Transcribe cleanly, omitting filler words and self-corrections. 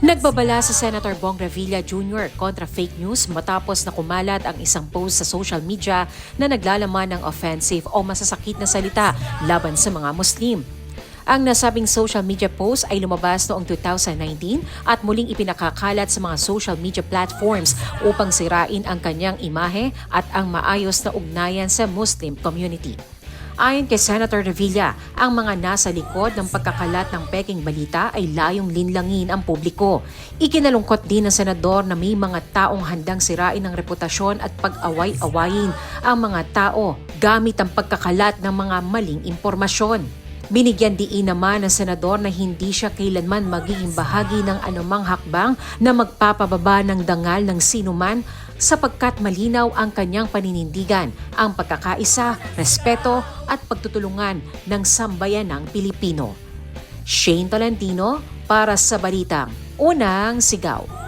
Nagbabala sa Senator Bong Revilla Jr. kontra fake news matapos na kumalat ang isang post sa social media na naglalaman ng offensive o masasakit na salita laban sa mga Muslim. Ang nasabing social media post ay lumabas noong 2019 at muling ipinakakalat sa mga social media platforms upang sirain ang kanyang imahe at ang maayos na ugnayan sa Muslim community. Ayon kay Senator Revilla, ang mga nasa likod ng pagkakalat ng peking balita ay layong linlangin ang publiko. Ikinalungkot din ng senador na may mga taong handang sirain ang reputasyon at pag-away-awayin ang mga tao gamit ang pagkakalat ng mga maling impormasyon. Binigyan diin naman ng senador na hindi siya kailanman magiging bahagi ng anumang hakbang na magpapababa ng dangal ng sinuman sapagkat malinaw ang kanyang paninindigan, ang pagkakaisa, respeto at pagtutulungan ng sambayanang Pilipino. Shane Tolentino para sa Balitang Unang Sigaw.